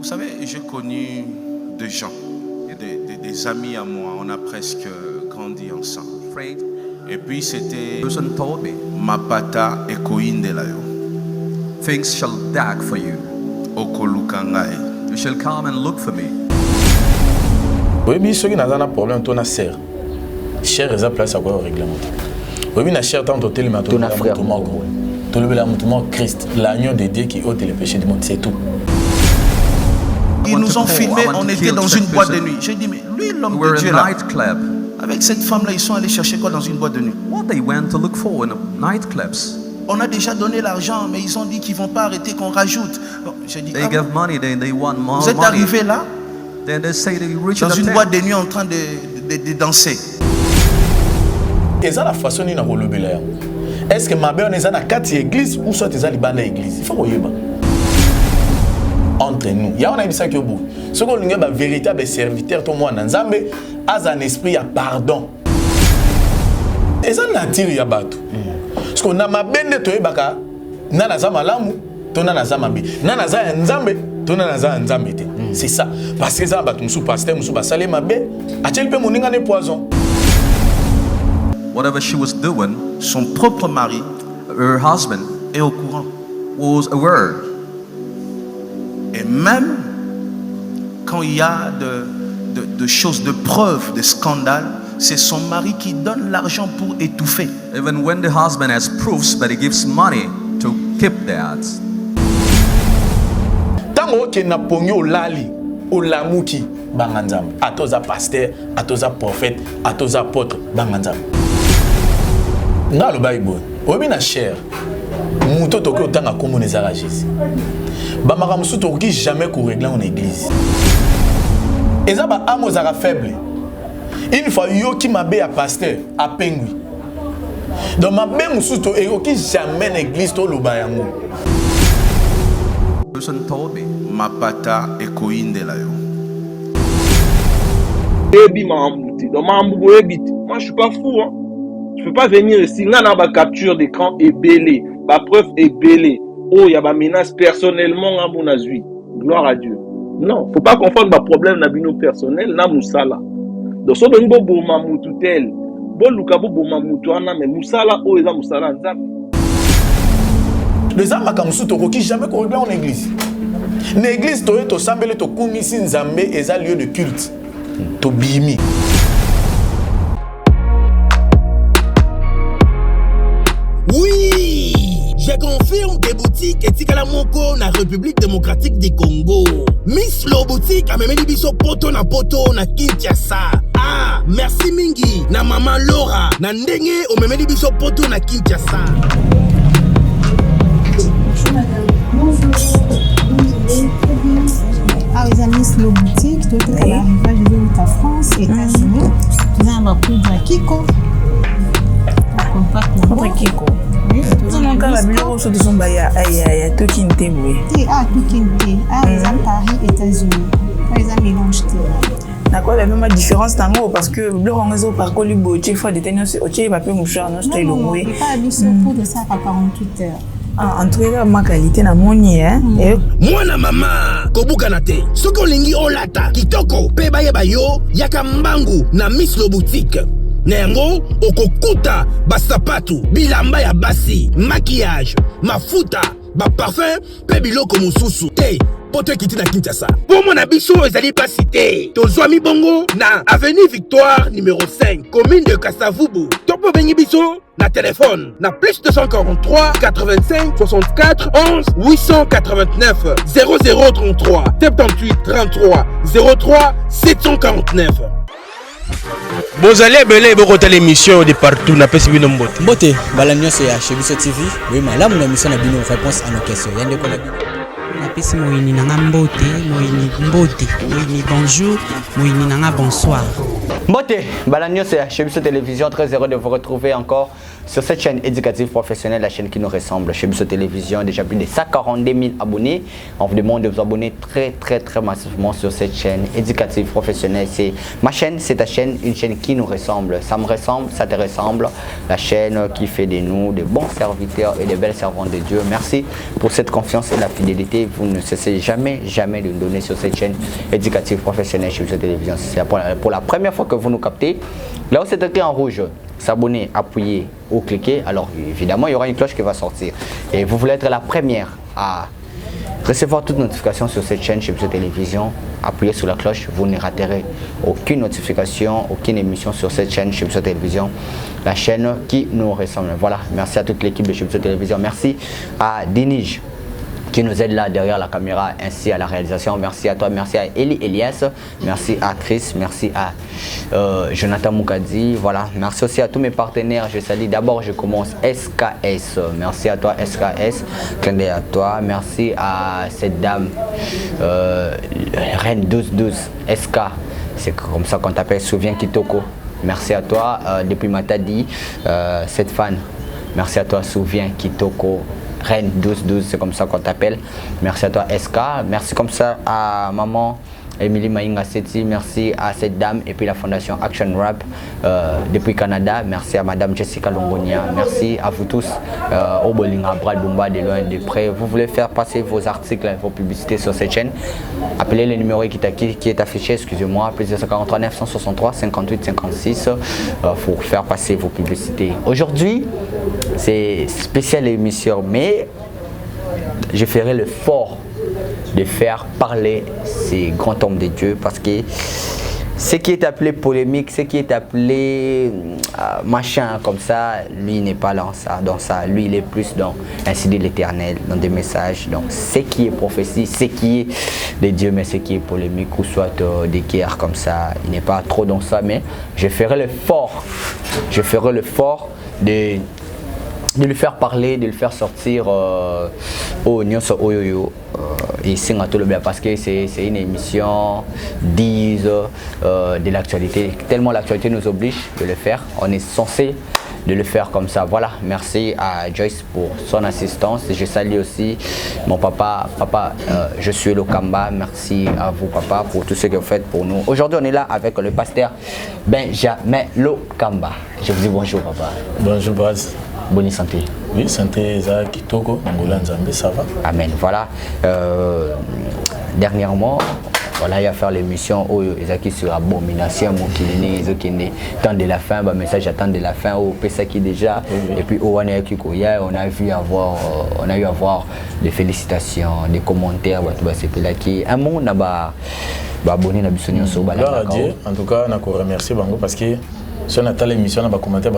Vous savez, j'ai connu des gens, des amis à moi, on a presque grandi ensemble. Et puis c'était Mapata et Koindelayo. Things shall dag for you. Okolukangai. You shall come and look for me. Oui, mais ceux qui n'ont pas de problème, tu as serre. Cher est à place à quoi au règlement. Oui, mais la chair tant au téléma, tu as frère. Tu as le mouton Christ, l'agneau de Dieu qui ôte les péchés du monde, c'est tout. Ils nous ont filmé, on était dans une boîte de nuit. J'ai dit, mais lui, l'homme de Dieu là, avec cette femme-là, ils sont allés chercher quoi dans une boîte de nuit? What they went to look for in nightclubs. On a déjà donné l'argent, mais ils ont dit qu'ils ne vont pas arrêter, qu'on rajoute. Bon, j'ai dit, they gave money, they want more. Vous êtes arrivé là, then they say they reach dans une boîte de nuit en train de danser. Et ça la façon dont on a là. Est-ce que ma belle est dans la 4 église ou soit dans la église? Il faut qu'on y aille. Entre nous, il y a un ça qui est beau. Ce qu'on a un véritable serviteur, tout le monde, a un esprit à pardon. Et ça nature ya bato. Parce qu'on a ma bende to ebaka na nazama lamu to na nazama bi. Na nazama nzambe to na nazama nzambe te. C'est ça. Parce que ça bato musu pasteur musu basale mabe, atel pe moninga ne poison. Whatever she was doing, son propre mari, her husband, est au courant. Was aware. Et même quand il y a de choses, de preuves, de scandales, c'est son mari qui donne l'argent pour étouffer. Even when the husband has proofs, but he gives money to keep that. Tango ke na pongyo lali o lamuki banganzam. Atoza pasteur, atoza prophète, atoza apôtre banganzam. Nga lo Bible. Obi na cher. Muto toki otanga kombo nezala Jésus. Ba makamusu toki jamais ko régler en église. Eza ba amozara faible. Une fois yo qui m'a bé à pasteur à Pengui. Donc ma bé musuto et qui jamais l'église to lobayango. Person told me Mapata et Koindelayo. Ebi mambuti, donc mambugo ebiti. Moi je suis pas fou hein. Je peux pas venir ici là na ba capture d'écran et belé, ba preuve est belé. Oh il y a ba menace personnellement à mon azui. Gloire à Dieu. Non, faut pas confondre ba problème na bino personnel na musala. Donc so dongo bo mamutu tel bo luka bo mamutu ana mais musala o eza musala nzambe. Les amaka musuto koki jamais ko régler en église. L'église to eto sambele to kumisi nzambe eza lieu de culte. To bimi. Oui, je confirme des boutiques et Tikala Moko na République démocratique du Congo. Miss Lo boutique a même biso poto na Kinshasa. Ah, merci mingi na maman Laura na ndenge o même biso poto na Kinshasa. Bonjour madame. Bonjour. Ah, les amis, Miss Lo boutique, toi tu as l'arrivage de France, États-Unis. Tu as un peu de Kiko. Contre Kiko. Non, quand la bureau sur son baya, aïe, tout qui n'était oui. Ah, tout qui n'était. Ah, les amis, Paris, États-Unis. Les amis, mélange. D'accord, la même différence dans l'eau parce que le réseau par Colibo, tu fais des tenants, tu vas pas moucher, non, je te le dis. Il pas habitué pour de ça à 48 heures. En tout cas, ma qualité na moni, hein. Moi na maman, kobukanate. Soko lingi olata, kitoko, peba yeba yo, yaka mbangu na Miss Lo boutique. Nengo okokuta basapatu bilamba ya basi maquillage mafuta ba parfum pe biloko mususu te poto kiti na Kinshasa pour mon abiso ezali pas cité tozwami bongo na avenue Victoire numéro 5 commune de Kasavubu topo bengi biso na téléphone na plus 243 85 64 11 889 0033 78 33 03 749. Bozali ebele bokota l'émission de partout na pesi bino mbote. Mbote bala nyonso ya Chebiso TV. Oui malamu na mission na bino réponse à nos questions. Yande ko na pesi moyini nanga mbote, moyini bonjour, moyini nanga bonsoir. Mbote bala nyonso ya Chebiso Télévision, très heureux de vous retrouver encore sur cette chaîne éducative professionnelle, la chaîne qui nous ressemble, chez Bisso Télévision, déjà plus de 142 000 abonnés. On vous demande de vous abonner très massivement sur cette chaîne éducative professionnelle. C'est ma chaîne, c'est ta chaîne, une chaîne qui nous ressemble. Ça me ressemble, ça te ressemble. La chaîne qui fait de nous de bons serviteurs et de belles servantes de Dieu. Merci pour cette confiance et la fidélité. Vous ne cessez jamais de nous donner sur cette chaîne éducative professionnelle chez Bisso Télévision. C'est pour la première fois que vous nous captez. Là où c'est écrit en rouge, s'abonner, appuyer ou cliquer, alors évidemment il y aura une cloche qui va sortir. Et vous voulez être la première à recevoir toute notification sur cette chaîne chez Bisso Télévision, appuyez sur la cloche, vous ne raterez aucune notification, aucune émission sur cette chaîne chez Bisso Télévision, la chaîne qui nous ressemble. Voilà, merci à toute l'équipe de chez Bisso Télévision, merci à Dinige qui nous aide là derrière la caméra ainsi à la réalisation. Merci à toi, merci à Eli Elias, merci à Chris, merci à Jonathan Moukadi. Voilà, merci aussi à tous mes partenaires. Je salue d'abord, je commence SKS. Merci à toi SKS, clin d'œil à toi. Merci à cette dame Reine 1212 SK, c'est comme ça qu'on t'appelle, Souviens Kitoko. Merci à toi depuis Matadi, cette fan. Merci à toi Souviens Kitoko. Reine 1212, c'est comme ça qu'on t'appelle. Merci à toi SK, merci comme ça à maman Emily Maïnga Seti, merci à cette dame et puis la fondation Action Rap depuis Canada. Merci à madame Jessica Longonia, merci à vous tous au Bolinga Brad Bumba de loin de près. Vous voulez faire passer vos articles, vos publicités sur cette chaîne, appelez le numéro qui est affiché, excusez-moi, plus 243 963 58 56 pour faire passer vos publicités. Aujourd'hui c'est spécial émission, mais je ferai l'effort de faire parler ces grands hommes de Dieu parce que ce qui est appelé polémique, ce qui est appelé machin comme ça, lui n'est pas dans ça, lui il est plus dans ainsi dit l'Éternel, dans des messages, donc ce qui est prophétie, ce qui est de Dieu, mais ce qui est polémique ou soit des guerres comme ça, il n'est pas trop dans ça, mais je ferai l'effort de le faire parler, de le faire sortir au Nyonso Oyoyo ici à tout le bien parce que c'est une émission 10 de l'actualité. Tellement l'actualité nous oblige de le faire, on est censé de le faire comme ça. Voilà, merci à Joyce pour son assistance. Je salue aussi mon papa, je suis Lokamba. Merci à vous papa pour tout ce que vous faites pour nous. Aujourd'hui on est là avec le pasteur Benjamin Lokamba. Je vous dis bonjour papa. Bonjour Baz. Bonne santé. Oui, santé Za Kitoko, Angola Nzambe, ça va. Amen. Voilà. Dernièrement, voilà, il y a faire l'émission où ils ont sur abomination, mon qui est temps de la fin, bah message attend de la fin au Pesaki déjà. Et puis au Wanekikoya, on a eu avoir des félicitations, des commentaires, qui un monde là-bas, abonné à Bissonio sur Balaa. En tout cas, on a remercié Bango parce que si on a fait l'émission, on a commenté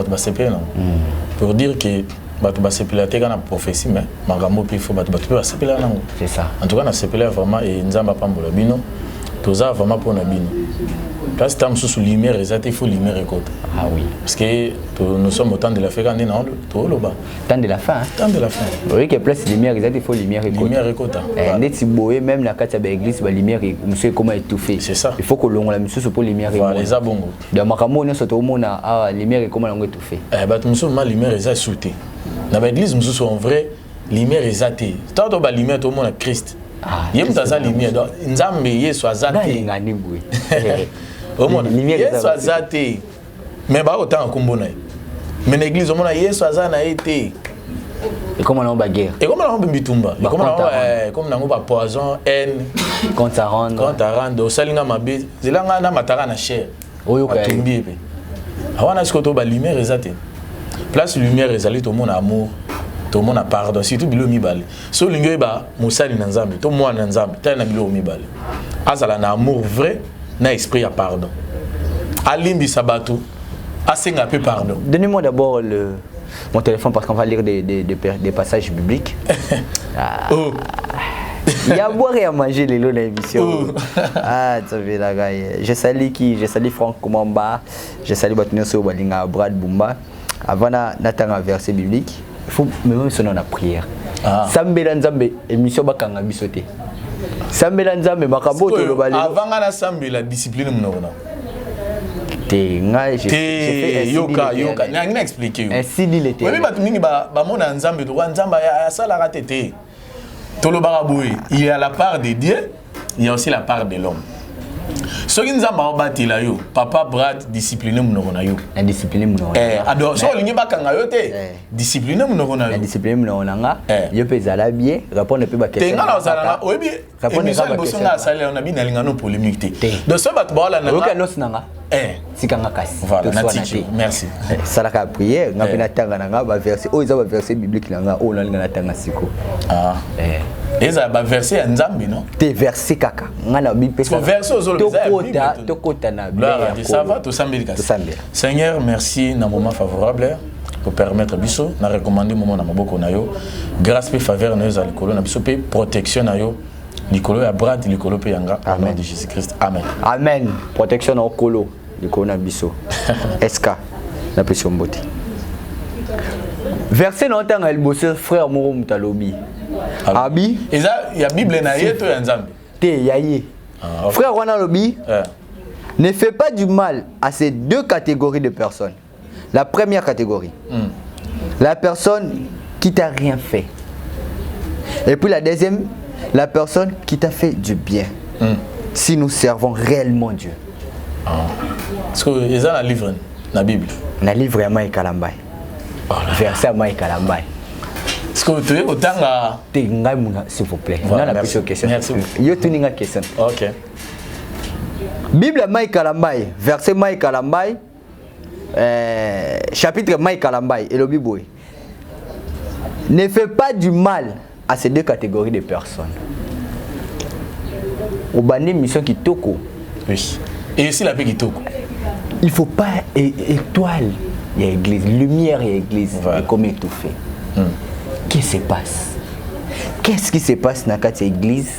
pour dire que tu as prophétie, mais il faut c'est ça. En tout cas, on a vraiment et Nzamba Pambola Bino, tout ça vraiment pour Nabino. Parce que tu as une lumière, il faut lumière écoute. Ah oui. Parce que nous sommes au temps de la fin, on est dans le bas. Temps de la fin. Temps de la fin. Oui, que place lumière, il faut lumière écoute. Lumière écoute. Et même la carte de l'église, la lumière, monsieur comment étouffé. C'est ça. Il faut que l'on la monsieur pour lumière. Voilà, les abongos. De Makambo, nous sommes au monde à lumière comment l'on étouffé. Nous sommes la lumière est sauté. Dans l'église, nous sommes en vrai lumière est athée. Tant que la lumière tout le monde est Christ. Il y a une lumière. Nzambe yesu azate. Au monde yesu azate. Mais ba autant kumbona. Mais l'église au monde yesu azana été. Et comment on va guerre? Et comment on va bitumba? Et comment on va poison, haine, compte à rendre, au salinga mabe, zelanga na matara na cher. Oyo ka tumbi pe. Awana est-ce que to ba lumière ezate? Place lumière ezali tout le monde amour. Tout le monde a pardon, surtout bilo mibale. So lingo ba musali na nzambe, to moi na nzambe, ta na bilo mibale. Azala na amour vrai, na esprit à pardon. Alimbi sabatu, asenga peu pardon. Donnez-moi d'abord mon téléphone parce qu'on va lire des passages bibliques. Il y a à boire et à manger les lots de l'émission. Ah, tu sais la gars. Je salue qui? Je salue Franck Koumamba. Je salue Batunyoso Balinga Brad Bumba. Avant d'attendre un verset biblique, il faut même sonner la prière. Sambela Nzambe, émission Bakanga Bisoté. Sambela Nzambe, Makabo, avant la Sambela, discipline, yoka nangina expliquer un CD l'été oui batu mingi ba mona nzambe to nzamba ya sala ratete tolo baraboui il y a la part de Dieu il y a aussi la part de l'homme soki nzamba obatila yo papa Brad discipliné munoko na yo indiscipliné munoko ado so lingi bakanga yo te discipliné munoko na yo discipliné munoko nanga yo pezala bien répondre pe ba question tenga na osala oyebi émission liboso nga asala on a bien alinga no polémique te donc so bat bola na oka nos nanga sikanga kasi voilà merci salaka prière nga pena tanga nanga ba verset o eza ba verset biblique nanga o nalinga na tanga siko eza ba verset ya nzambe no te verset kaka nga na bi pesa verset tokota na bien ça va to sambeli kasi Seigneur merci na moment favorable pour permettre biso na recommander moment na maboko na yo grâce pe faveur na yo za likolo na biso pe protection na yo likolo ya Brad likolo pe yanga au nom de Jésus Christ amen amen protection na okolo likolo na biso eska na peso mbote verset na otanga liboso frère moko mutalobi abi eza ya bible na yeto ya nzambe te yaye frère wana lobi ne fais pas du mal à ces deux catégories de personnes. La première catégorie, la personne qui t'a rien fait. Et puis la deuxième, la personne qui t'a fait du bien. Si nous servons réellement Dieu. Est-ce que ils ont un livre, la Bible? Un livre à Maï Kalambay. Verset à Maï Kalambay. Est-ce que tu es autant à... S'il vous plaît. Voilà, merci. Question. Merci. Yo tu n'as question. Ok. Bible Maï Kalambay, verset Maï Kalambay, chapitre Maï Kalambay, et le Bible. Ne fais pas du mal à ces deux catégories de personnes. Au bani mission qui toko. Oui. Et ici la paix qui toko. Il faut pas étoile, il y a église, lumière et église, voilà. Et comme étouffé. Qu'est-ce qui se passe? Qu'est-ce qui se passe dans cette église?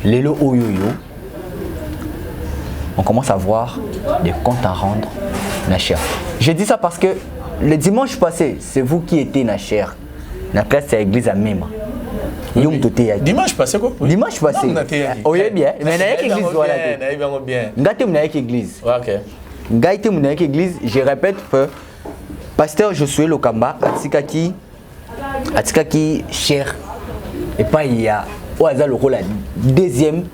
Lelo oyoyo. On commence à voir des comptes à rendre na chair. Je dis ça parce que le dimanche passé, c'est vous qui étiez na chair. Na classe de l'église à même. Dimanche passé quoi? Dimanche passé. Oui bien. Mais na église voilà. Bien. Ngate mna église. OK. Ngate mna église, je répète que pasteur Josué Lokamba atikaki cher et pas il y a au hasard le rôle deuxième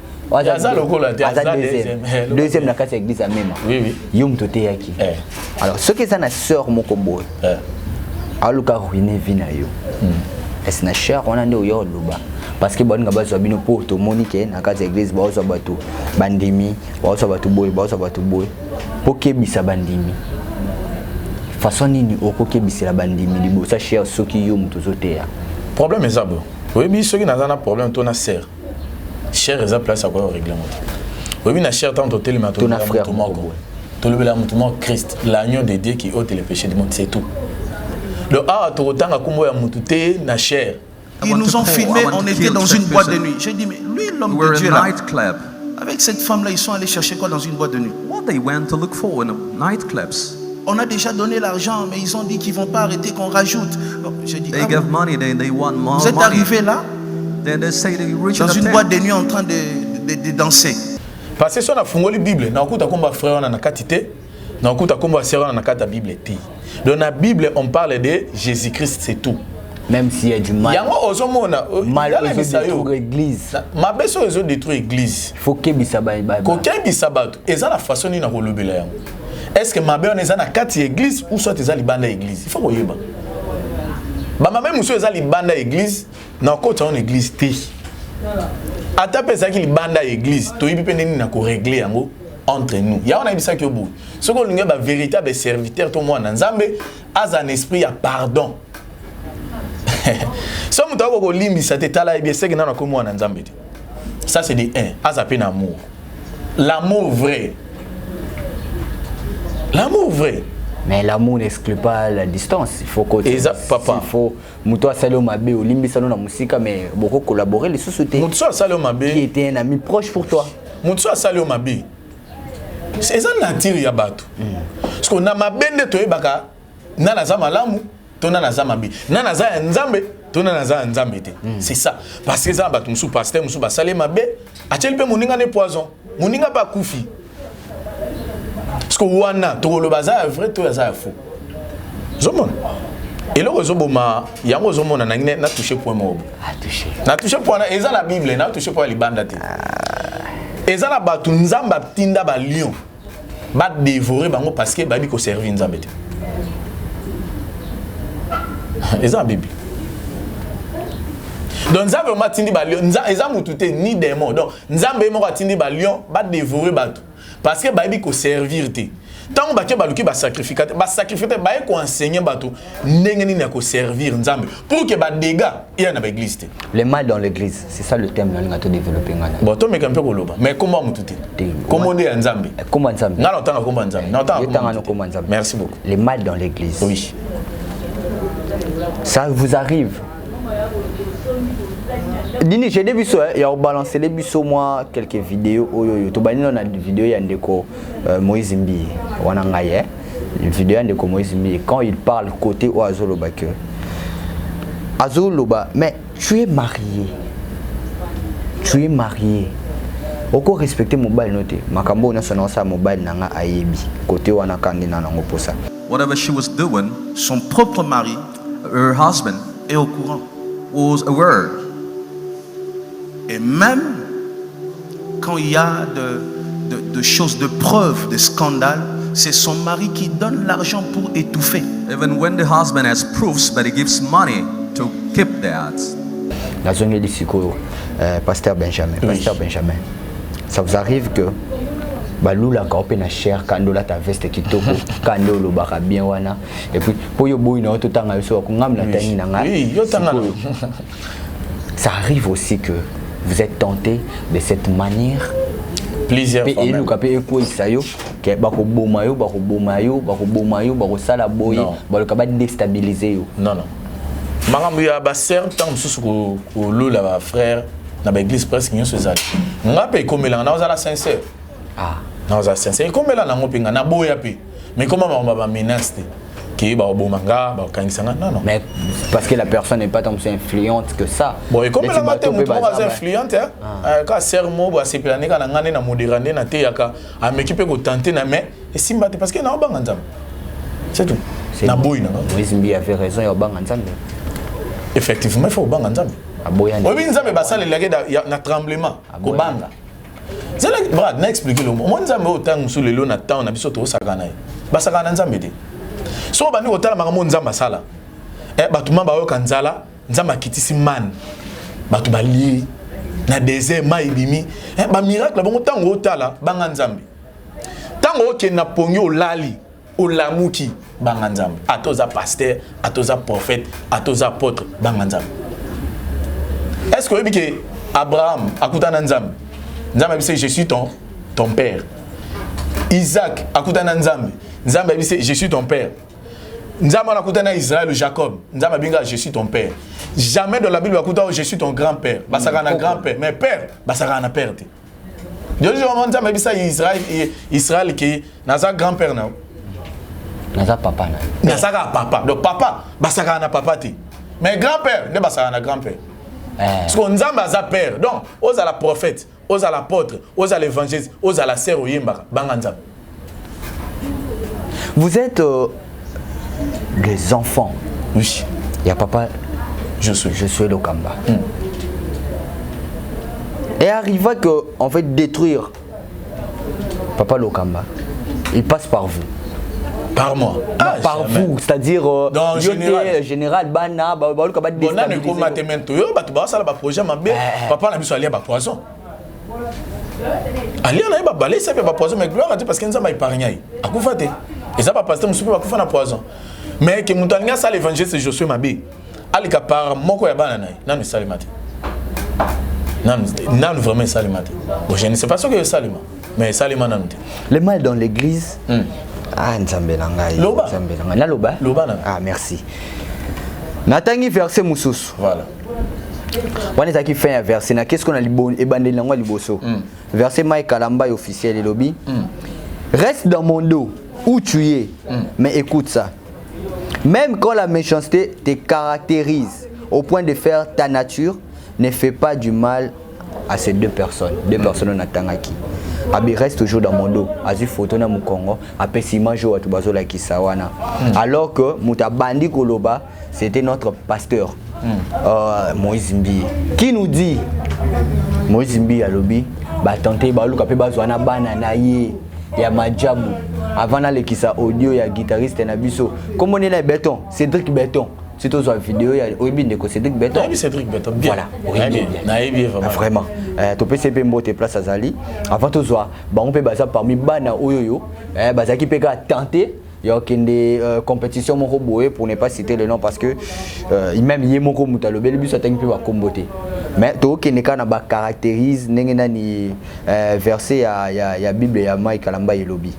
deuxième na kati église à même. Oui oui. Yom toté yaki. Alors ce que ça na sœur moko boy. Aluka ruiner vie na yo. Est na cher on a nde yo loba parce que bon ngaba zo bino pour to monique na kati église ba zo bato bandimi ba zo bato boy pour que bisa bandimi. Façon nini okoke bisela bandimi libo sa cher soki yo muto zoté. Problème est ça bon. Oui bi soki na zana problème to na sœur. Cher eza place à quoi régler moto. Oui na cher tant hôtel ma to na frère moko. To le bela mutumo Christ, l'agneau de Dieu qui ôte les péchés du monde, c'est tout. Le a to tanga kumbo ya mututé na cher. Ils nous ont filmé, on était dans une boîte de nuit. J'ai dit mais lui l'homme de Dieu là. Avec cette femme là, ils sont allés chercher quoi dans une boîte de nuit? What they went to look for in nightclubs. On a déjà donné l'argent, mais ils ont dit qu'ils ne vont pas arrêter qu'on rajoute. J'ai dit, they give money, they want more. Vous êtes arrivé là, then they say they reach dans une boîte de nuit en train de danser. Parce que si on a fongoli Bible, na okuta komba frère na katité, na okuta komba sœur na kata Bible ti. Dans la Bible, on parle de Jésus-Christ, c'est tout. Même s'il y a du mal. Yango ozomona mal détruire l'église. Ma beso ezo détruire l'église. Faut que bisaba ba. Ko kebi sabato. Eza la façon ni na kolobela yango. Est-ce que ma on est dans kati église ou soit eza libanda église? Il faut koyeba. Ba ma même eza libanda église, na kota on église té. Ata pesa ki libanda église, to yibi pene ni na ko régler yango entre nous. Ya on a bisa ki obu. Ce qu'on linga ba véritable serviteur to moi na Nzambe, as un esprit à pardon. Ça me doit ko limbi sa te tala bien c'est que na ko moi na Nzambe. Ça c'est des un, as appel amour. L'amour vrai. L'amour vrai. Mais l'amour n'exclut pas la distance. Il faut que papa. Il faut muto asalo mabe olimbi salo na musika mais beaucoup collaborer les sociétés. Muto asalo mabe qui était un ami proche pour toi. Muto asalo mabe. C'est ça nature ya bato. Parce qu'on a mabende to ebaka na naza malamu to na naza mabe. Na naza nzambe to na naza nzambe te. C'est ça. Parce que ça bato musu pasteur musu basale mabe, acheli pe moninga ne poison. Moninga ba kufi. parce que wana to le bazar vrai to ça faux zomon et le zoboma yango zomona na toucher point mobo na toucher point na eza la bible na toucher point libanda te eza la batu nzamba tinda ba lion ba dévorer bango parce que babi ko servir nzambe te eza la bible donc nzambe ma tindi ba lion eza mutu te ni démon donc nzambe mo ka tindi ba lion ba dévorer batu parce que babi ko servir te tant que baluki ba sacrificateur ba ko enseigner bato ndenge nini ya ko servir nzambe pour que ba dégâts il y a dans l'église. Le mal dans l'église, c'est ça le thème là to développer ngana. Bon to me kampe ko loba mais comment mututé? Comment on est nzambe? Comment nzambe? Na longtemps comment nzambe? Na comment nzambe? Merci beaucoup. Le mal dans l'église. Oui. Ça vous arrive? Dini, j'ai des bisous, il y a balancé les bisous moi quelques vidéos to bani na vidéo ya ndeko Moïse Mbi wana ngaye vidéo ya ndeko Moïse Mbi quand il parle côté au Azoloba que Azoloba mais tu es marié oko respecter mobile noté makambo na sona sa mobile nanga ayebi côté wana kandina nango posa Whatever she was doing, son propre mari, her husband est au courant, was aware. Et même quand il y a de choses, de preuves, de scandales, c'est son mari qui donne l'argent pour étouffer. Even when the husband has proofs, but he gives money to keep that. La zone du Siko, Pasteur Benjamin. Pasteur Benjamin, ça vous arrive que balula kaope na cher kando la ta veste kitoko kando lo baka bien wana et puis pour yo boy na to tanga yo ko ngam la tangi na nga. Oui, yo tanga. Ça arrive aussi que vous êtes tenté de cette manière. Plusieurs fois. Et nous capé ko isayo ke bako boma yo bako sala boy bako ba déstabiliser yo. Non. Makambo ya ba sœur tant mususu ko lola ba frère na ba église presque nyonso ezali. Ngape komela na ozala sincère. Ah, non ça sincère. Komela na ngopinga na boya pe. Mais comment ba menace qui ba bomanga ba kangisanga non. Mais parce que la personne n'est pas tant influente que ça. Bon et comme la matin on est influente hein. Quand sœur mo ba se planer kana ngane na modérande na te yaka a m'équiper ko tenter na mais et simba parce que na obanga nzambe. C'est tout. Na boy na. Moïse Mbi avait raison ya obanga nzambe. Effectivement il faut obanga nzambe. Aboya. Obi nzambe ba sala lage na tremblement ko banga. C'est là brad na expliquer le mot nzambe autant sur le lo na temps na biso to sakana. Ba sakana nzambe te. So bani otala makambo nzamba sala batu mamba oyo kanzala nzamba kitisi man batu bali na désert maibimi ba miracle bango tango otala banga nzambe tango oke na pongi olali olamuki banga nzambe atoza pasteur atoza prophète atoza apôtre banga nzambe. Est-ce que oyebi ke Abraham akutana nzambe nzambe bise je suis ton père. Isaac akutana nzambe nzambe bise je suis ton père. Nzambe akutana Israël ou Jacob nzambe binga je suis ton père. Jamais dans la Bible akutana je suis ton grand-père basaka na grand-père mais père basaka na père te. Dieu dit au nzambe bisa Israël qui naza grand-père na naza papa na naza papa donc papa basaka na papa te mais grand-père ne basaka na grand-père. Parce que nzambe aza père donc aux à la prophète aux à l'apôtre aux à l'évangéliste aux à la sœur oyemba banga nzambe. Vous êtes les enfants. Oui. Il y a papa, je suis Lokamba. Et arriva que, en fait, détruire papa Lokamba, il passe par vous. Par moi. Par vous, c'est-à-dire dans général Bana, Lokamba déstabiliser. Papa n'a pas de poison. Ali on a pas balé ça fait pas poison mais gloire à Dieu parce que nous avons épargné. À quoi fait? Et ça pas pasteur monsieur pas faire na poison. Mais que mutanga ça l'évangile c'est Josué Mabé. Ali ka par moko ya banana nanu salimate. Nanu vraiment salimate. Bon je ne sais pas ce que salima mais salima nanu. Le mal dans l'église. Ah nzambe nanga. Nzambe nanga. Na loba. Ah merci. Natangi verset mususu. Voilà. On est qui fait un verset. Qu'est-ce qu'on a liboso? Verset Mike Kalamba officiel et lobby. Reste dans mon dos où tu es. Mais écoute ça. Même quand la méchanceté te caractérise au point de faire ta nature, ne fais pas du mal à ces deux personnes. Deux personnes en Tangaki. abi reste toujours dans mon dos azui photo na Mukongo apesi image wa tu bazola kisawana alors que muta bandi koloba c'était notre pasteur Moïse Mbi qui nous dit Moïse Mbi alobi ba tenter ba luka pe bazwana bana na ye ya majabu avant na lekisa audio ya guitariste na biso comme on est là béton Cédric Béton c'est toi la vidéo il y a Obi Ndeko Cédric Béton. Cédric Béton bien. Voilà. Bien. Vraiment. Tu peux se pembo tes places à Zali. Avant tout ça, bah on peut baser parmi bana oyoyo. Baza qui peut tenter. Il y a des compétitions mon robot pour ne pas citer le nom parce que même Yemoko Mutalobe le but ça t'inquiète pas comboter. Mais toi qui n'est qu'un ba caractérise n'engena ni verset ya Bible ya Mike Kalamba et lobby.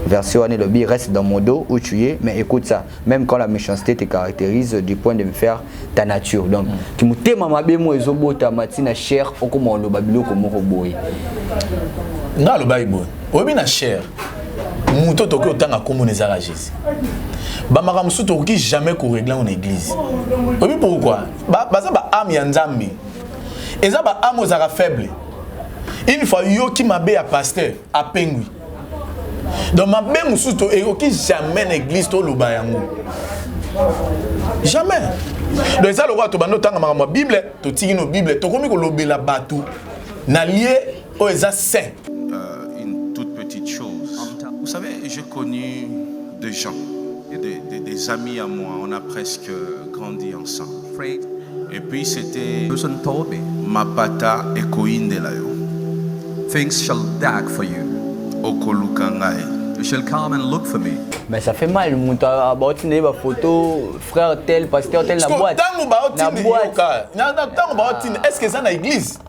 Version année lobby reste dans mon dos où tu es, mais écoute ça, même quand la méchanceté te caractérise du point de me faire ta nature. Donc, tu me t'aimes ma bémo et zobo ta matina cher au comment le babilo comme roboy. Nga le baïbo, obi na cher. Muto toki otanga comme les aragis. Ba makamusu toki jamais ko régler en église. Obi pourquoi? Ba ça ba âme ya nzambi. Et ça ba âme aux ara faible. Une fois yo qui m'a bé à pasteur à pengui. Donc ma bé musuto et qui jamais l'église to loba yango. Jamais. Donc ça le roi to bando tanga ma Bible, to tigi no Bible, to komi ko lobela batu. Na lié o eza saint. Une toute petite chose. Vous savez, j'ai connu des gens, des amis à moi, on a presque grandi ensemble. Et puis c'était Mapata et Koindelayo. Things shall dag for you. You shall come and look for me. Mais ça fait mal, muta baotine ba photo frère tel pasteur tel la boîte. La boîte. Est-ce que ça na église?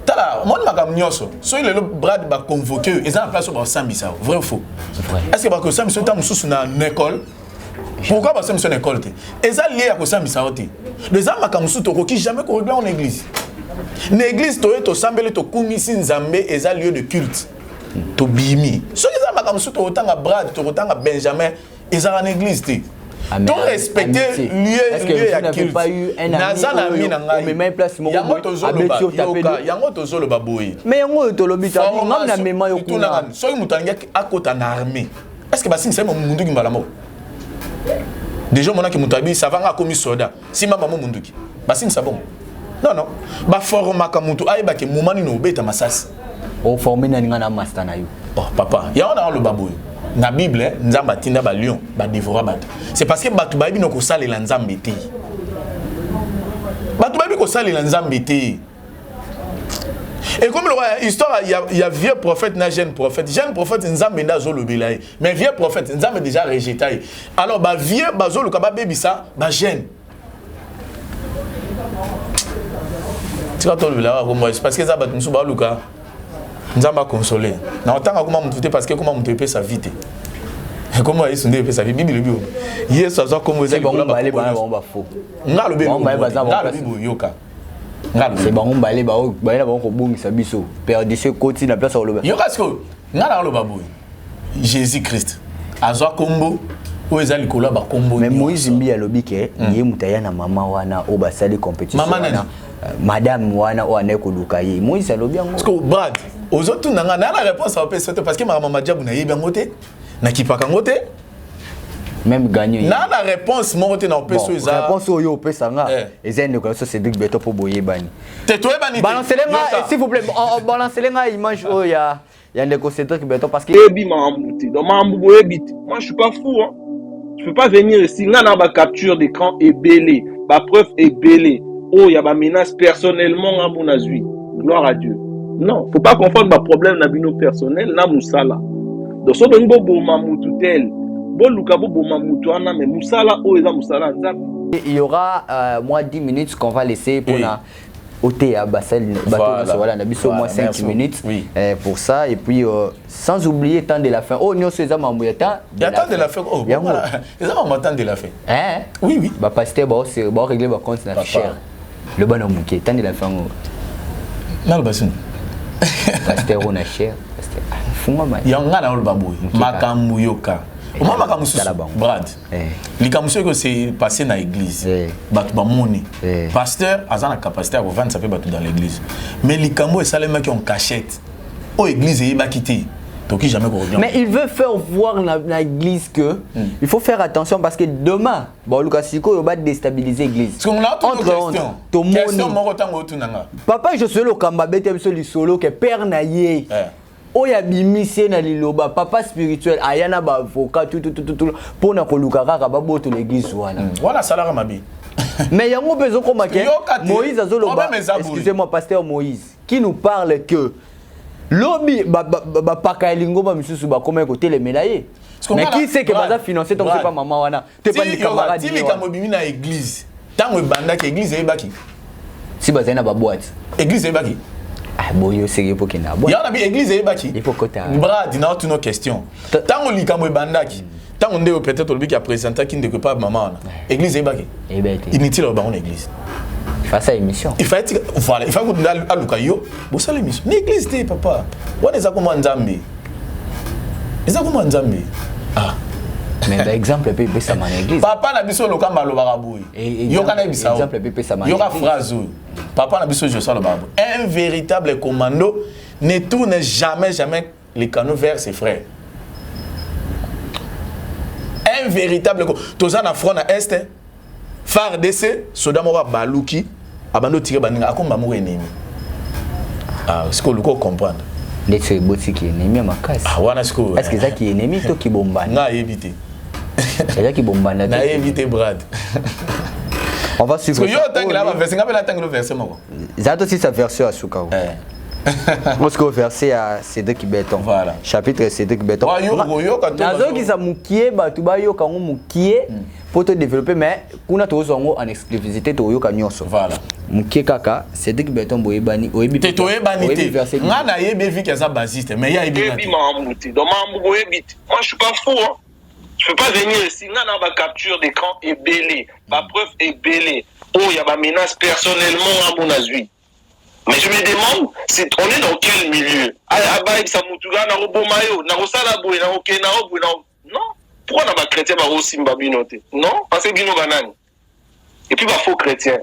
Tala, moi makam nyoso. So il est le brad ba convoqué, ils en place au Sambisa. Vrai ou faux? Vrai. Est-ce que parce que Sambisa ta mususu na école? Pourquoi ba Sambisa na école te? Eza lié à Sambisa oti. Les hommes makam mususu to ki jamais ko régler en église. L'église to to sambele to kumisi nzambe eza lieu de culte. To bimi. So les hommes makam mususu to otanga brad, to otanga Benjamin, eza en église te. Donc respecter lieu ya culte. Naza na mi na ngai. Mais place mo yango tozolo baboyi. Mais yango tolobi ta ngam na mema yo kuna. So mutangi akota na armée. Est-ce que basine c'est mon mundu ki mbala mo? Déjà mona ki mutabi ça va nga komi soda. Si mama mo mundu ki. Basine ça bon. Non non. Ba forma ka mutu ayeba ke momani no beta masasi. O former na ngana master na yo. Oh papa, ya on a le baboyi. Na Bible nzamba tinda ba lion ba dévora bato. C'est parce que bato ba bino ko salela nzambe te. Bato ba bino ko salela nzambe te. Et comme l'histoire il y a vieux prophète na jeune prophète. Jeune prophète nzambe nda zo lobela. Mais vieux prophète nzambe déjà rejeté. Alors ba vieux ba zo luka ba bebisa ba jeune. Tu vas to lobela comme parce que ça ba tmusu ba luka. Nzamba consolé. Na otanga comment mututé parce que comment mututé sa vie. Comment ils sont dépassés sa vie Bible bio. Hier ça ça comme vous avez bon balé ba faux. Nga lobe ngo yoka. Nga c'est bon balé ba na ba ko bungisa biso. Perdition côté na place lobe. Yoka sko. Nga na loba boy. Jésus Christ. Azwa kombo o ezali kola ba kombo. Mais Moïse Mbi alobi ke yé mutaya na mama wana o ba sali compétition. Mama nani? Madame wana o ane ko lukaye. Moïse alobi ngo. Sko bad. Aux autres na la réponse à personne parce que ma maman diabu na yebi ngote na kipaka ngote même gagner na la réponse monte na peso eza réponse oyo pesa nga ezene ko so Cédric Béton po boye bani te to ebani balancez-le s'il vous plaît balancez-le nga image oya ya ndeko Cédric Béton parce que ebi mambuti donc mambugo ebit moi je suis pas fou hein. Je peux pas venir ici là na ba capture d'écran et belé ba preuve est belé oh ya ba menace personnellement à mon azui gloire à Dieu. Non, faut pas confondre ma problème na bino personnel na musala. Donc so bengo bo mamutu tel, bo luka bo mamutu ana mais musala o eza musala nzambe. Il y aura moins 10 minutes qu'on va laisser pour la ôter à Bassel bateau voilà, on a biso moins 5 minutes pour ça et puis sans oublier temps de la fin. Oh non, c'est ça mamoueta. Il y a temps de la fin. Oh, c'est ça temps de la fin. Hein? Oui oui. Ba pasteur ba c'est ba régler ba compte na cher. Le bon homme qui temps de la fin. Na le bassin. Pasteur on a cher. Pasteur. Funga ma. Ya ngana ol baboy. Makambu yoka. Oma makambu Brad. Likamuso que c'est passé dans l'église. Batu ba moni. Pasteur a la capacité à vendre ça peut battre dans l'église. Mais likambo et salema qui ont cachette. oh église et ba quitter. Donc jamais qu'on mais il veut faire voir l'église que il faut faire attention parce que demain bon Lucas Siko va déstabiliser l'église. Parce qu'on a une question mon temps tunanga. Papa je suis le kamba bete biso li solo que père na ye. Oya bimise na liloba papa spirituel ayana ba avocat tout pour na koluka kaka ba boto l'église wana. Voilà salaire mabi. Mais yango bezo koma ke Moïse azoloba excusez-moi pasteur Moïse qui nous parle que lobby paka elingo ba misusu ba koma côté les médaillés. Mais qui sait que baza financer donc c'est pas maman wana. T'es pas ni camarade. Si les kamobimi na église, tango banda ke église ebaki. Si baza na ba boîte. Église ebaki. Ah bon yo sérieux pour que na boîte. Ya na bi église ebaki. Il faut côté. Brad, na autre nos questions. Tango likamo banda ki. Tango ndé peut-être le bi qui a présenté qui ne que pas maman wana. Église ebaki. Inutile ba on église. Il fait ça émission. Il faut voilà, il faut que aluka yo, bo ça l'émission. L'église té papa. Wana za comment nzambe. Eza comment nzambe. Ah. Mais par exemple peut ça man église. Papa na biso lo kamba lo baraboui. Yo kana bisa. Exemple peut ça man. Yo ka phrase. Papa na biso je sors le baraboui. Un véritable commando ne tourne jamais les canaux vers ses frères. Un véritable toza na front na est. Phare d'essai, Sodamora Baluki, abando tiré baninga, akomba mou ennemi. Ah, ce que le corps comprendre. Les tu es boti qui est ennemi à ma casse. Ah, wana ce que. Est-ce que ça qui est ennemi, toi qui bombarde? Na éviter. C'est ça qui bombarde. Na éviter Brad. On va suivre. Parce que yo tangue là, verset, ngapela tangue le verset moko. Ça aussi sa version à Soukao. Parce qu'au verset à Cédric Béton. Voilà. Chapitre Cédric Béton. Nazo qui sa mukie ba tuba yo kango mukie pour te développer mais kuna to zongo en exclusivité to yo kanyoso. Voilà. Mukie kaka Cédric Béton boyebani oyebi. Te toyebani te. Nga na yebe vi que ça basiste mais ya yebi. Yebi mamuti. Donc mambu boyebi. Moi je suis pas fou hein. Je peux pas venir ici nga na ba capture d'écran est belé. Ba preuve est belé. Oh y a ba menace personnellement à mon azui. Mais je me demande, on est dans quel milieu? Non. Pourquoi on a pas chrétien aussi mbabinote? Non, parce que bino banani. Et puis faux chrétien.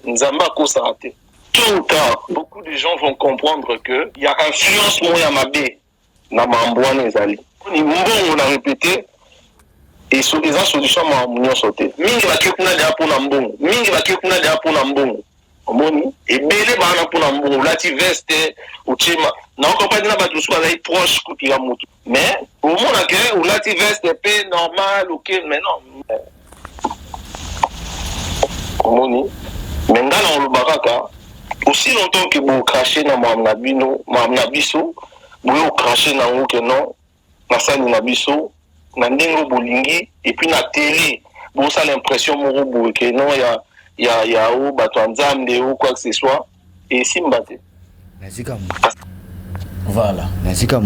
Nzamba ko sarate. Tôt ou tard, beaucoup de gens vont comprendre que il y a influence moya mabe na mambwana ezali. Ni mbongo on a répété et sur les solutions ma munyo sauté. Mingi ba kekuna de apo na mbongo. Mingi ba kekuna de apo na mbongo. Omoni ebele bana pona mbongo lati veste uchima na compagnie na batu soit là proche kuti ya mutu mais au mona que ou lati veste pe normal OK mais non omoni mais ngala on le baraka aussi longtemps que vous crachez na mamna bino mamna biso vous crachez na ngo que non na sali na biso na ndengo bolingi et puis na télé bon ça l'impression moro bo que non il y a ou batanzam de ou quoi que ce soit et simbate nazika voilà nazika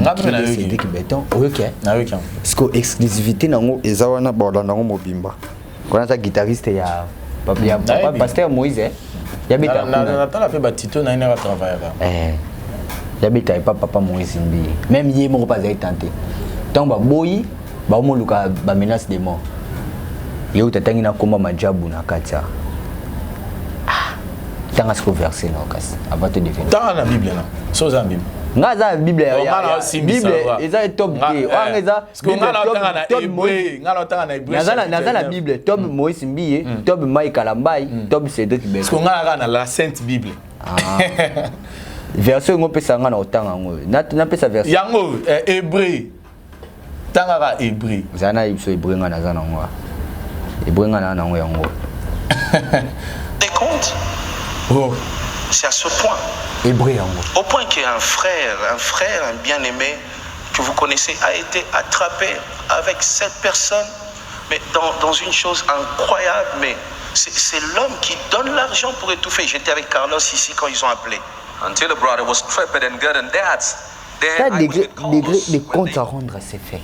c'est des béton OK na OK parce que exclusivité nango ezawana bola nango mobimba kona ta guitariste ya papa pasteur Moïse ya beta na tala fait batito na ina travailler ya beta papa Moïse mbi même yé moko pas tenté tant ba boyi ba mo luka ba menace de mort yo tatangi na komba majabu na katia tanga ce verset non casse avant te définir dans la Bible non so za Bible nga za Bible ya Bible eza top de nga za top Moïse nga tanga na Hébreu naza na Bible top Moïse mbiye top Mike Kalambai top Cédric Béton parce que nga na la Sainte Bible verset ngo pesa nga na otanga ngo na pesa verset yango Hébreu tanga ka Hébreu zana ibso Hébreu nga naza na ngo Hébreu nga na ngo yango des comptes. Oh. C'est à ce point. Hébreu. Au point qu'un frère, un bien-aimé que vous connaissez a été attrapé avec cette personne, mais dans une chose incroyable, mais c'est l'homme qui donne l'argent pour étouffer. J'étais avec Carlos ici quand ils ont appelé. Until the brother was trapped and good and that. T'as des comptes à rendre à ses faits.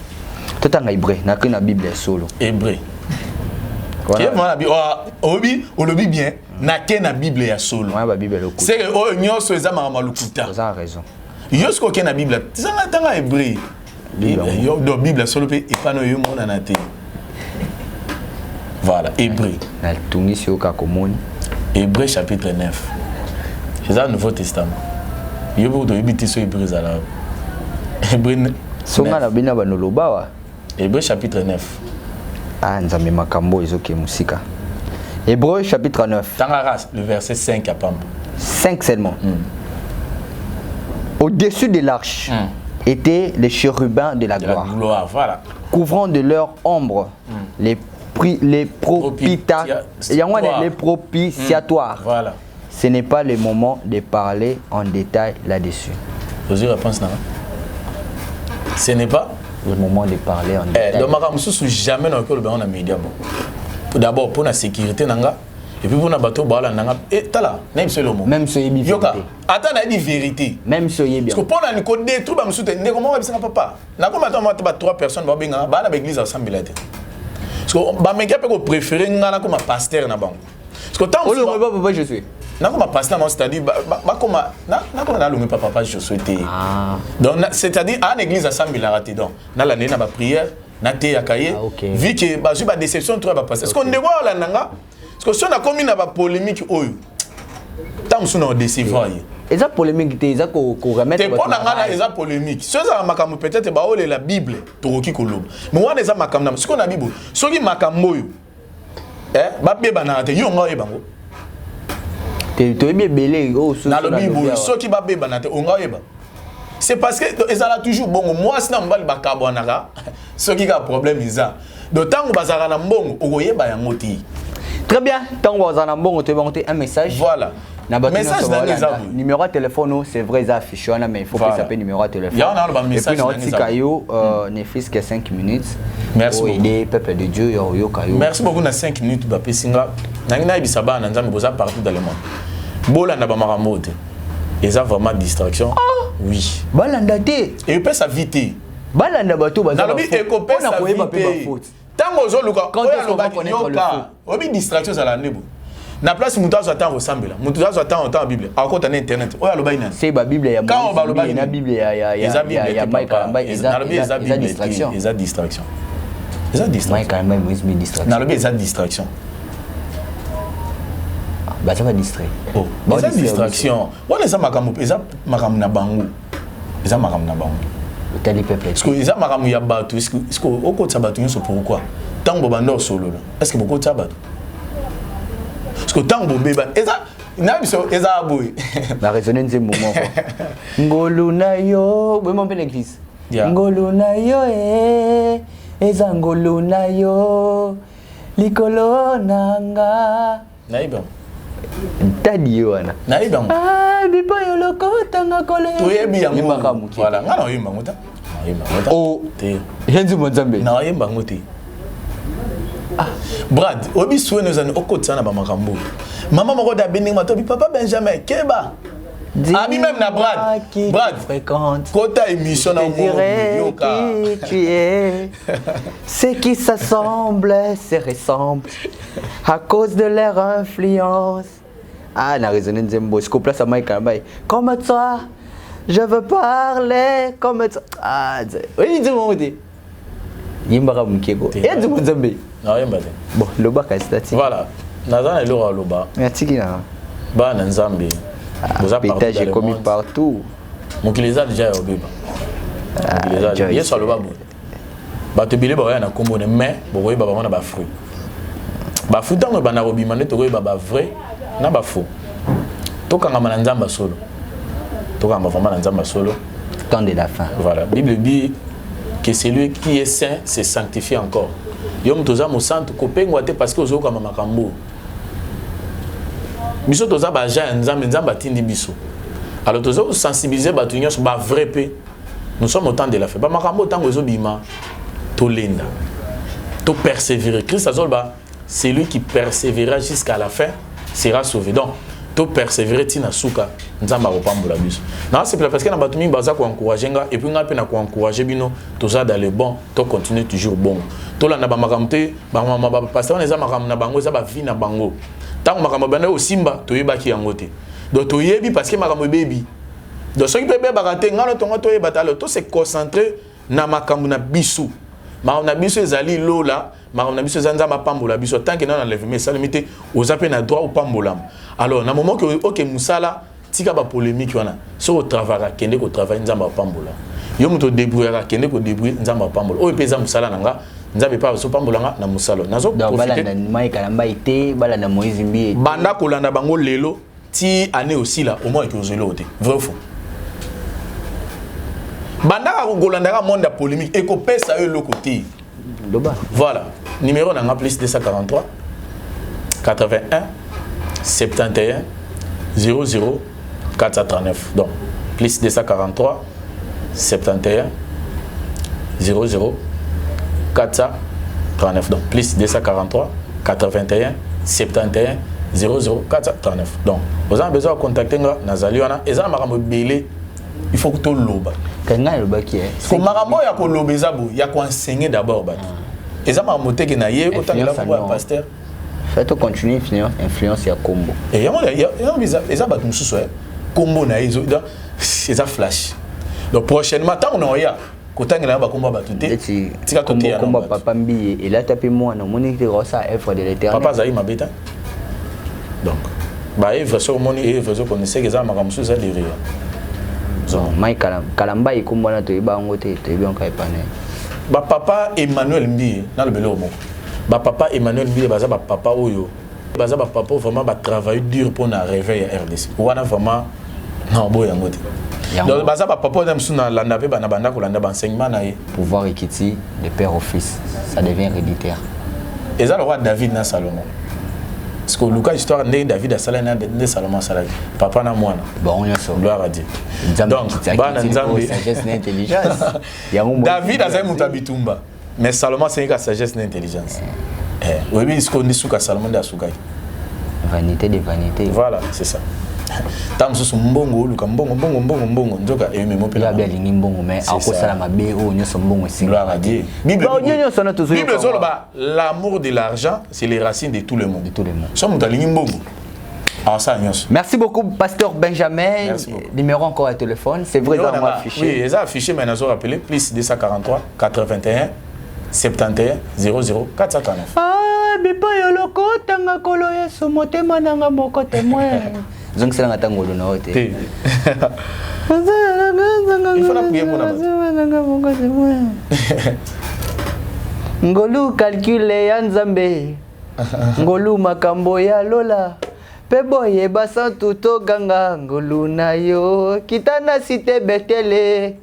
Tout en hébreu, n'a qu'une Bible solo. Hébreu. Voilà. Obi, olobi bien. Na kena Bible ya solo. Ouais ba Bible lokuta. C'est o nyoso ezama malukuta. Vous avez raison. Yosko kena Bible. Tanga tanga hébreu. Yo do Bible solo pe epano yo mona na te. Voilà, Hébreu. Na tungi si oka komoni. Hébreu chapitre 9. C'est ça le Nouveau Testament. Yo bo do ibiti so Hébreu zala. Songa na bina banoloba wa. Hébreu chapitre 9. Ah, nzambe makambo ezoke musika. Hébreu chapitre 9. Tangaras, le verset 5 à Pamba. 5 seulement. Au-dessus de l'arche étaient les chérubins de la gloire. Voilà. Couvrant de leur ombre les propitiatoires. Voilà. Ce n'est pas le moment de parler en détail là-dessus. Vous réponse là. Ce n'est pas le moment de parler en détail. Donc je jamais dans le média. D'abord pour la sécurité nanga et puis pour na bateau bala nanga et tala même ce mot. Même ce yebi. Yoka. Attends na dit vérité. Même ce yebi. Parce que pour na ko détruire ba msute ne comment ba papa. Na ko attends ba 3 personnes ba benga ba na l'église ensemble là. Parce que ba meka pe ko préférer ngana comme pasteur na bango. Parce que tant papa je suis. Na comme pasteur c'est-à-dire ba comme na comme na longue papa je souhaite. Donc c'est-à-dire à l'église ensemble là raté donc na la na ba prière na te yakaye vu que ba su ba déception toi ba passer. Est-ce qu'on dévoile la nanga? Parce que si on a commis na ba polémique oyo. Tant sous na décevoir. Et ça polémique te ça ko remettre. Te pona ngana eza polémique. Ce ça makambo peut-être ba ole la Bible toroki koloba. Mais wana eza makambo na ce qu'on a Bible. Soki makambo yo. Ba beba na te yo nga yebango. Te bien belé oh na le Bible soki ba beba na te onga yeba. C'est parce que ça a toujours bon moi si na mbali ba carbonara soki ka problème isa. D'autant que bazara na mbongo okoyeba yango ti. Très bien, tant que vous en avez te monter un message. Voilà. Message numéro de téléphone, c'est vrai, ça affiche, mais il faut que ça s'appelle numéro de téléphone. Et puis, notre caillou, ne fait que 5 minutes. Merci beaucoup. Aider peuple de Dieu, merci beaucoup, na 5 minutes, Bapé Singa. Nangina Ibisaba, Nanzam, Boza partout dans le monde. Bola n'a pas maramote. Et ça, vraiment distraction. Oui. Balanda. Et il peut s'inviter. Balanda bateau, Bazar. Dans le but, il peut s'inviter. Tant que quand on a distraction à la nebo. Na place mutazo attend ressemble là. Mutazo attend la Bible. À côté de internet. Oh ya lobaina. C'est ba Bible ya. Quand on va lobaina. Na Bible ya Mike Kalamba eza distraction. Eza distraction. Eza distraction. Mike Kalamba est distraction. Na lobi eza distraction. Bah ça va distraire. Oh. Eza distraction. Wana eza makambo eza makambo na bango. Eza makambo na bango. Tali peuple. Est-ce que eza makambo ya bato est-ce que oko tsabatu nso pourquoi? Tant bo bando solo là. Est-ce que beaucoup tsabatu? Parce que tant bo beba eza na biso eza aboy. La résonance c'est moment quoi. Ngolu na yo, oui mon l'église. Ngolu na yo eza ngolu na yo. Likolo nanga. Naïba. Tadi wana. Naïba. Ah, bipo yo lokota ngakole. Toyebi yango. Voilà, ngana yimba ngota. Oh, yenzu monzambe. Na yimba ngoti. Ah, Brad, obi souene zane okotsa na ba makambo. Maman moko da bening matobi papa Benjamin Keba. Ami même na Brad. Brad fréquente. Kota émission na yoka. Tu es. Ceux qui s'assemblent se ressemblent à cause de leur influence. Ah, na raisonné Nzembo, je coupe là ça Mike Kalamba. Comme toi, je veux parler comme toi. Ah, oui, dis-moi dit. Yimbara Mukego. Et du Nzembe. Non, yimba. Bon, loba ka stati. Voilà. Nazana elora loba. Merci kina. Ba na Nzambe. Pétage est commis partout. Mokileza déjà au beba. Mokileza. Yesu aloba bo. Ba te bile ba na kombo ne mais bo koyeba ba na ba fruit. Ba fruit tango ba na robima ne to koyeba ba vrai na ba faux. Tokanga na Nzamba solo. Tokanga vraiment na Nzamba solo. Temps de la fin. Voilà. Bible dit que celui qui est saint se sanctifie encore. Yom toza mo santo kopengwa te parce que ozoka makambo. Biso toza ba ja Nzamba tindi biso. Alors toza sensibiliser batu nyonso ba vrai pe. Nous sommes au temps de la fin. Ba makambo tango ezobima to lenda. To persévérer. Christ azolba, c'est lui qui persévérera jusqu'à la fin sera sauvé. Donc to persévérer tina suka Nzamba kopambola biso. Non, c'est parce que na batu mi baza ko encourager nga et puis nga pe na ko encourager bino toza dans le bon, to continuer toujours bon. To la na ba makambo te ba mama ba pasteur na za makambo na bango za ba vie na bango. Tant makambo bana o simba to yebaki yango te. Donc to yebi parce que makambo bebi. Donc ceux qui peut beba te ngalo to ngoto yeba talo to se concentrer na makambo na biso. Makambo na biso ezali lola, makambo na biso zanza ba pambola biso tant que na enlèvement ça limité aux appels na droit au pambolam. Alors na moment que OK musala tika ba polémique wana so au travail kende ko travail nzamba pambola yo muto débrouiller kende ko débrouiller nzamba pambola o peza musala nanga nzambe pa so pambola nga na musalo nazo profiter bala na mai kalamba ité bala na Moïse Mbi banda kolanda bango lelo ti année aussi là au moins que ozelo te vrai faux banda ko kolanda ka monde polémique et ko pesa yo le côté voilà numéro nanga plus 243 81 71 00 439 donc plus 243 71 00 439 donc plus 243 81 71 00 439 donc vous avez besoin de contacter Nazali wana eza makambo belé il faut que tu loba kanga loba qui est ko makambo ya ko lobeza bo ya ko enseigner d'abord ba eza makambo te ke na ye autant que la pasteur fait to continuer influence ya combo et ya eza ba mususu combo na izo eza flash donc prochainement tant on ya kotangela ba komba batu te tika côté ya komba papa mbi et là tapé moi na moni te rosa œuvre de l'éternel papa zaï mabeta donc ba œuvre sur moni œuvre zo connaissez que ça makamusu za derrière donc mai kalamba ikomba na to ibango te to ibon kai pané ba papa Emmanuel Mbi na le belo mo ba papa Emmanuel Mbi baza ba papa oyo baza ba papa vraiment ba travail dur pour na réveil RDC wana vraiment non boy yango te donc baza ba papa na msuna landa pe bana banda ko landa ba enseignement na ye pouvoir equity de père au fils ça devient héréditaire et ça le roi David na Salomon parce que Lucas histoire de David a salé na de Salomon salé papa na mwana bon on so gloire à Dieu donc bana nzambe sagesse et intelligence David a zai mutabitumba mais Salomon c'est une sagesse et intelligence oui mais ce qu'on dit suka Salomon da suka vanité de vanité voilà c'est ça tamsusu mbongo luka mbongo nzoka ememo pela bien lingi mbongo mais akosala mabe o nyoso mbongo gloire à Dieu Bible nyoso na toujours Bible zoloba l'amour de l'argent c'est les racines de tout le monde somme talingi mbongo ah ça nyoso merci beaucoup pasteur Benjamin numéro encore à téléphone c'est vrai ça moi affiché oui ils ont affiché mais nazo rappeler plus 243 81 71 00 449 ah bipo yoloko tanga kolo yeso motema nanga moko témoin donc c'est la ngolo na hote il faut la prier pour la ngolu calculer ya nzambe ngolu makambo ya lola pe boye basantu to ganga ngolu na yo kitana cité Betele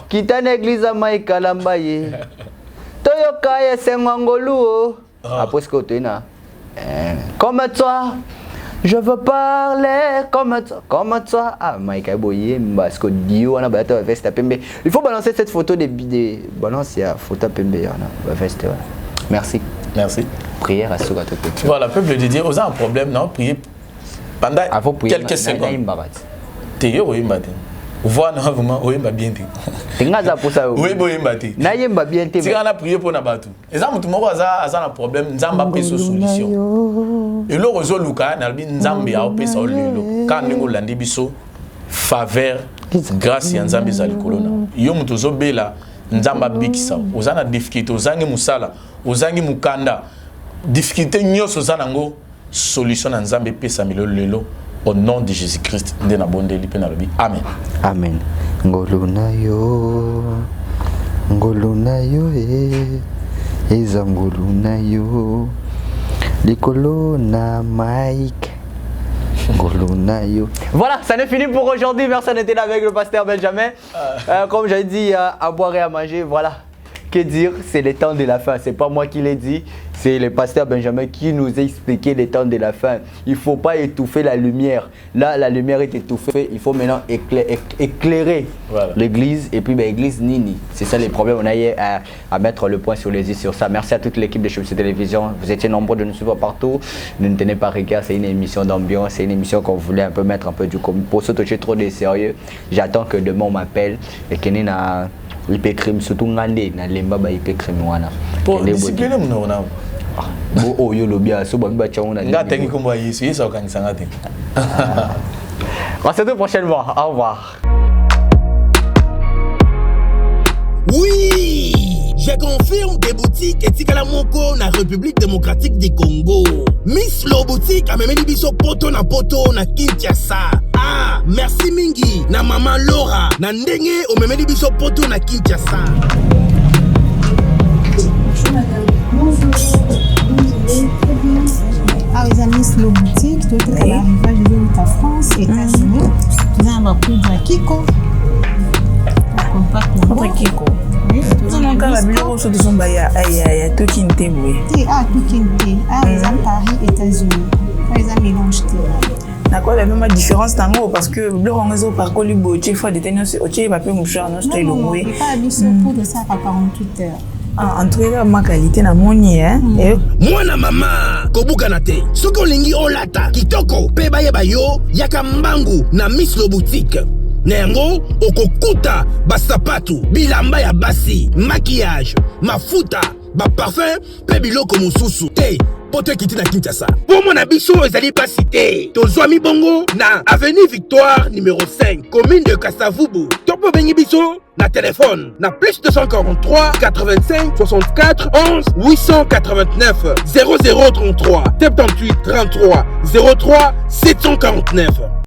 kitana église mai kalamba ye toyoka ye sengwa ngolu après ce que tu na comme toi je veux parler comme toi. Ah, Mike Aboye, parce que Dio, on a battu la veste à Pembe. Il faut balancer cette photo des bidets. Balance, il y a photo à Pembe, on a veste. Merci. Merci. Prière à ce gâteau. Voilà, peuple de Dieu, vous avez un problème, non? Priez pendant quelques secondes. T'es où, Imbate? Voir non vraiment oui ba bien te ngaza pour ça oui boye mbate na yemba bien te tika na prier pour na batu eza mutu moko aza na problème nzamba peso solution et lo rezo luka na bi nzambe a pesa lelo ka ndingo landi biso faveur grâce ya nzambe za likolona yo mutu zo bela nzamba bikisa ozana difficulté ozangi musala ozangi mukanda difficulté nyoso zanango solution na nzambe pesa lelo au nom de Jésus-Christ, amen. Amen. Ngoluna yo, ezangoluna yo, likolona Mike. Ngoluna yo. Voilà, ça n'est fini pour aujourd'hui. Merci d'être là avec le pasteur Benjamin. Comme j'ai dit, à boire et à manger, voilà. Que dire, c'est le temps de la fin. C'est pas moi qui l'ai dit, c'est le pasteur Benjamin qui nous a expliqué le temps de la fin. Il ne faut pas étouffer la lumière. Là, la lumière est étouffée. Il faut maintenant éclairer l'église. Et puis, l'église Nini. C'est ça les problèmes. On a eu à mettre le point sur les i sur ça. Merci à toute l'équipe de Chebusot Télévision. Vous étiez nombreux de nous suivre partout. Ne tenez pas rigueur. C'est une émission d'ambiance. C'est une émission qu'on voulait un peu mettre un peu du comme pour se toucher trop de sérieux. J'attends que demain on m'appelle et qu'il y ait IP crime surtout ngande na lemba ba IP crime wana pour discipliner mon na bo oyo lobia so ba ba chauna nga tengi kombo yesu yesu okanisa ngate on se retrouve prochainement au revoir. Oui, je confirme des boutiques et Tikala Moko na République démocratique du Congo. Miss Lo boutique a même biso poto na Kinshasa. Ah, merci mingi na maman Laura na ndenge omemeli biso poto na Kinshasa. Ah, les amis, Slow Boutique, tout est à l'arrivage de la France, États-Unis. Nous avons un poudre Kiko. Poudre Kiko. Nous avons encore la bureau sur de son baya à Tokinte. Ah, Tokinte. Ah, les amis, Paris, États-Unis. Les amis, mélange. D'accord, la même différence tango parce que le rangeau par colibo, tu fois des tenus, tu vas pas moucher en Australie. Non, il pas habitué pour de ça à 48 heures. En tout cas, ma qualité na moni hein. Moi na mama kobuka na te. Soko lingi olata kitoko pe baye bayo yaka mbangu na Miss Lo Boutique. Nengo okokuta basapatu bilamba ya basi, maquillage, mafuta, ba parfum pe biloko mosusu. Te poto kiti na Kinshasa. Pour mon abiso ezali pas cité. Tozwami bongo na avenue Victoire numéro 5, commune de Kasavubu. Topo bengi biso na téléphone na plus 243 85 64 11 889 0033 78 33 03 749.